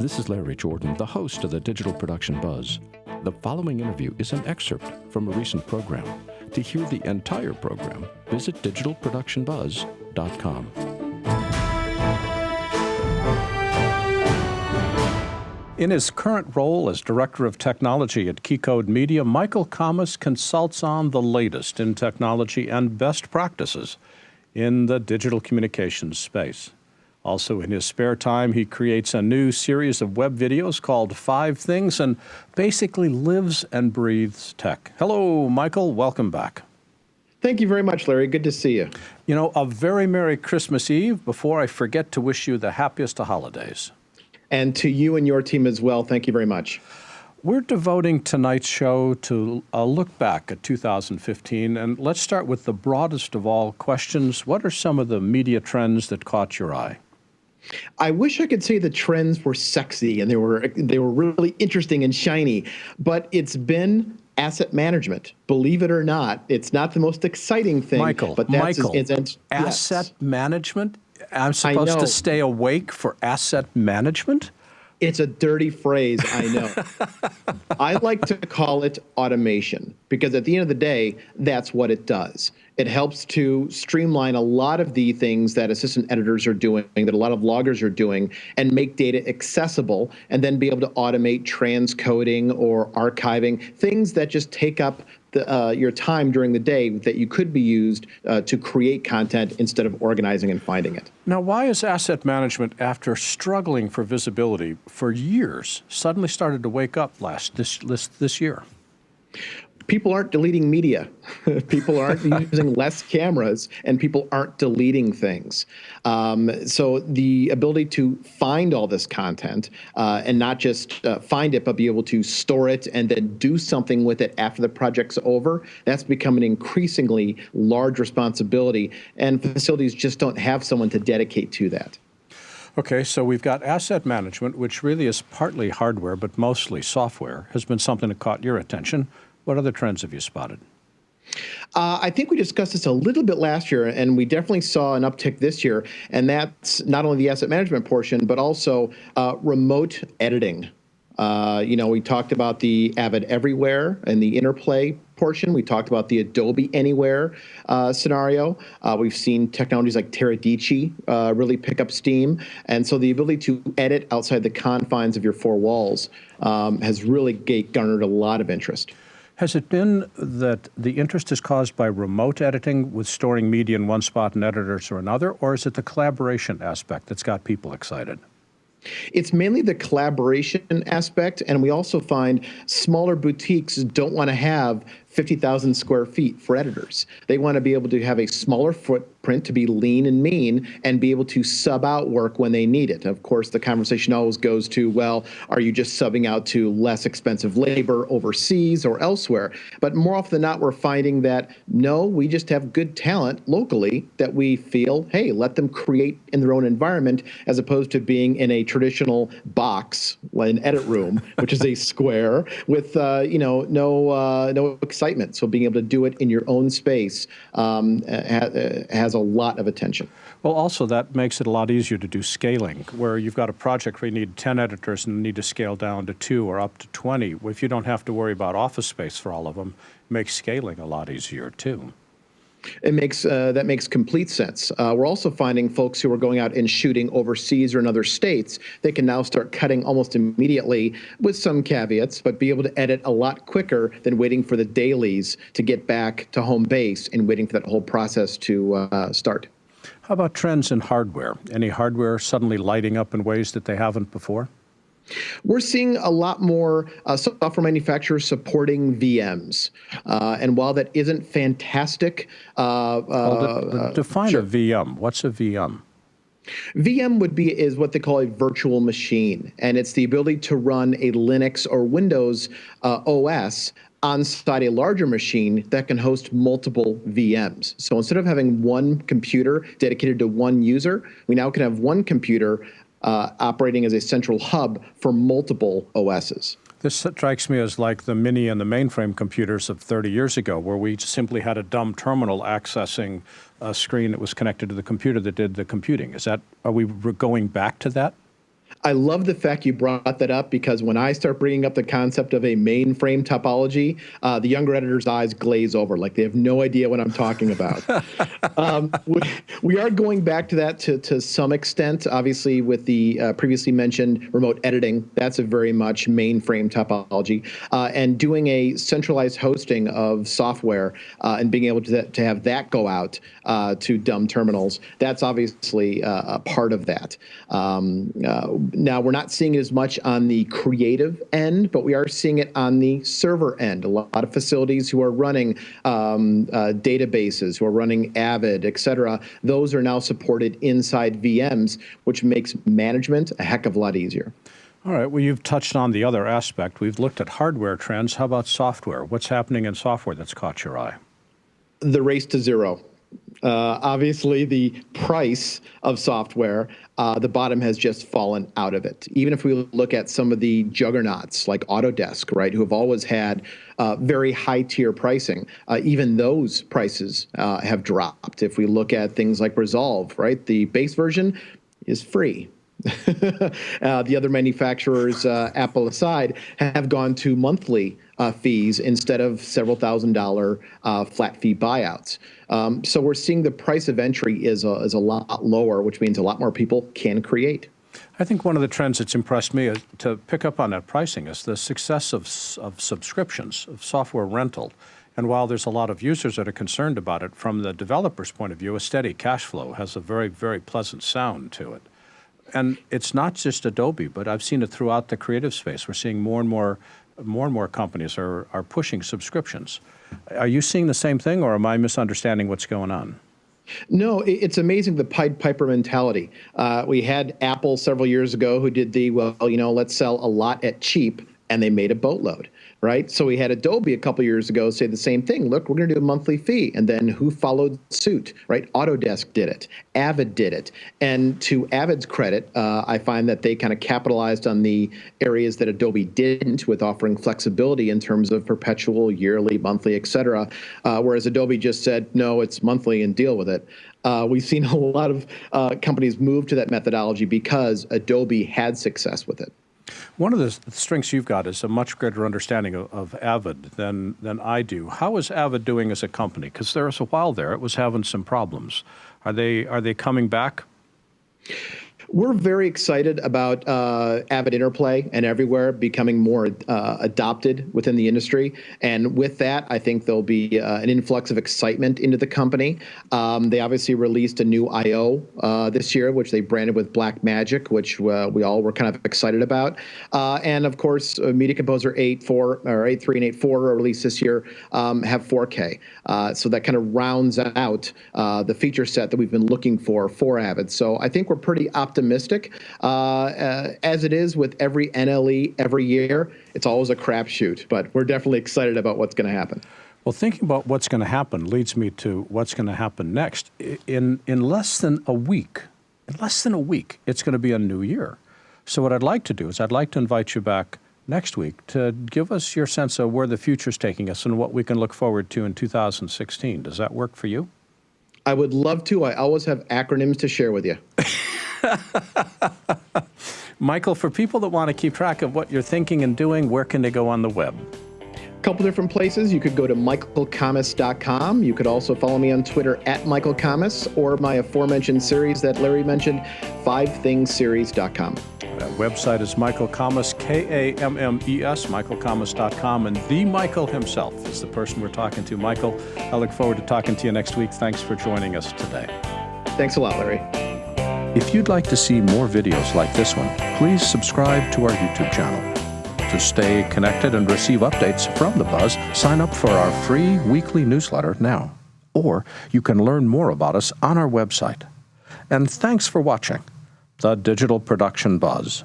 This is Larry Jordan, the host of the Digital Production Buzz. The following interview is an excerpt from a recent program. To hear the entire program, visit digitalproductionbuzz.com. In his current role as Director of Technology at KeyCode Media, Michael Kammes consults on the latest in technology and best practices in the digital communications space. Also, in his spare time, he creates a new series of web videos called 5 Things and basically lives and breathes tech. Hello, Michael. Welcome back. Thank you very much, Larry. Good to see you. You know, a very Merry Christmas Eve before I forget to wish you the happiest of holidays. And to you and your team as well, thank you very much. We're devoting tonight's show to a look back at 2015, and let's start with the broadest of all questions. What are some of the media trends that caught your eye? I wish I could say the trends were sexy and they were really interesting and shiny, but it's been asset management. Believe it or not, it's not the most exciting thing. Michael, asset management? I'm supposed to stay awake for asset management? It's a dirty phrase, I know. I like to call it automation because at the end of the day, that's what it does. It helps to streamline a lot of the things that assistant editors are doing, that a lot of loggers are doing, and make data accessible, and then be able to automate transcoding or archiving, things that just take up your time during the day that you could be used to create content instead of organizing and finding it. Now, why is asset management, after struggling for visibility for years, suddenly started to wake up this year? People aren't deleting media. People aren't using less cameras, and people aren't deleting things. So the ability to find all this content and not just find it, but be able to store it and then do something with it after the project's over, that's become an increasingly large responsibility, and facilities just don't have someone to dedicate to that. Okay, so we've got asset management, which really is partly hardware, but mostly software, has been something that caught your attention. What other trends have you spotted? I think we discussed this a little bit last year, and we definitely saw an uptick this year, and that's not only the asset management portion, but also remote editing. We talked about the Avid Everywhere and the Interplay portion. We talked about the Adobe Anywhere scenario. We've seen technologies like Teradici really pick up steam. And so the ability to edit outside the confines of your 4 walls has really garnered a lot of interest. Has it been that the interest is caused by remote editing with storing media in one spot and editors or another, or is it the collaboration aspect that's got people excited? It's mainly the collaboration aspect, and we also find smaller boutiques don't want to have 50,000 square feet for editors. They want to be able to have a smaller footprint to be lean and mean and be able to sub out work when they need it. Of course, the conversation always goes to, well, are you just subbing out to less expensive labor overseas or elsewhere? But more often than not, we're finding that, no, we just have good talent locally that we feel, hey, let them create in their own environment as opposed to being in a traditional box, an edit room, which is a square with, no excitement. So being able to do it in your own space has a lot of attention. Well, also that makes it a lot easier to do scaling, where you've got a project where you need 10 editors and need to scale down to 2 or up to 20. If you don't have to worry about office space for all of them, it makes scaling a lot easier too. That makes complete sense. We're also finding folks who are going out and shooting overseas or in other states, they can now start cutting almost immediately with some caveats, but be able to edit a lot quicker than waiting for the dailies to get back to home base and waiting for that whole process to start. How about trends in hardware? Any hardware suddenly lighting up in ways that they haven't before? We're seeing a lot more software manufacturers supporting VMs. And while that isn't fantastic... define a VM. What's a VM? VM is what they call a virtual machine. And it's the ability to run a Linux or Windows OS onside a larger machine that can host multiple VMs. So instead of having one computer dedicated to one user, we now can have one computer operating as a central hub for multiple OSs. This strikes me as like the mini and the mainframe computers of 30 years ago, where we simply had a dumb terminal accessing a screen that was connected to the computer that did the computing. Are we going back to that? I love the fact you brought that up, because when I start bringing up the concept of a mainframe topology, the younger editor's eyes glaze over, like they have no idea what I'm talking about. We are going back to that to some extent, obviously, with the previously mentioned remote editing. That's a very much mainframe topology. And doing a centralized hosting of software and being able to have that go out to dumb terminals, that's obviously a part of that. Now, we're not seeing it as much on the creative end, but we are seeing it on the server end. A lot of facilities who are running databases, who are running Avid, et cetera, those are now supported inside VMs, which makes management a heck of a lot easier. All right, well, you've touched on the other aspect. We've looked at hardware trends. How about software? What's happening in software that's caught your eye? The race to zero. Obviously, the price of software, the bottom has just fallen out of it. Even if we look at some of the juggernauts like Autodesk, right, who have always had very high tier pricing, even those prices have dropped. If we look at things like Resolve, right, the base version is free. The other manufacturers, Apple aside, have gone to monthly fees instead of several $1,000 flat fee buyouts. So we're seeing the price of entry is a lot lower, which means a lot more people can create. I think one of the trends that's impressed me is, to pick up on that pricing, is the success of subscriptions, of software rental. And while there's a lot of users that are concerned about it, from the developer's point of view, a steady cash flow has a very, very pleasant sound to it. And it's not just Adobe, but I've seen it throughout the creative space. We're seeing more and more companies are pushing subscriptions. Are you seeing the same thing, or am I misunderstanding what's going on? No, it's amazing, the Pied Piper mentality. We had Apple several years ago who did let's sell a lot at cheap, and they made a boatload, right? So we had Adobe a couple years ago say the same thing. Look, we're going to do a monthly fee. And then who followed suit, right? Autodesk did it. Avid did it. And to Avid's credit, I find that they kind of capitalized on the areas that Adobe didn't, with offering flexibility in terms of perpetual, yearly, monthly, et cetera. Whereas Adobe just said, no, it's monthly and deal with it. We've seen a lot of companies move to that methodology because Adobe had success with it. One of the strengths you've got is a much greater understanding of Avid than I do. How is Avid doing as a company? Because there was a while there it was having some problems. Are they coming back? We're very excited about Avid Interplay and Everywhere becoming more adopted within the industry. And with that, I think there'll be an influx of excitement into the company. They obviously released a new I/O this year, which they branded with Black Magic, which we all were kind of excited about. And of course, Media Composer 8.4 or 8.3 and 8.4 are released this year, have 4K. So that kind of rounds out the feature set that we've been looking for Avid. So I think we're pretty optimistic. As it is with every NLE every year, it's always a crapshoot, but we're definitely excited about what's going to happen. Well, thinking about what's going to happen leads me to what's going to happen next. In less than a week, it's going to be a new year. So what I'd like to do is I'd like to invite you back next week to give us your sense of where the future's taking us and what we can look forward to in 2016. Does that work for you? I would love to. I always have acronyms to share with you. Michael, for people that want to keep track of what you're thinking and doing, where can they go on the web? A couple different places. You could go to michaelkammes.com. You could also follow me on Twitter at michaelkammes, or my aforementioned series that Larry mentioned, 5thingsseries.com. That website is Michael Kammes, Kammes, michaelkammes.com, and the Michael himself is the person we're talking to. Michael, I look forward to talking to you next week. Thanks for joining us today. Thanks a lot, Larry. If you'd like to see more videos like this one, please subscribe to our YouTube channel. To stay connected and receive updates from The Buzz, sign up for our free weekly newsletter now. Or you can learn more about us on our website. And thanks for watching The Digital Production Buzz.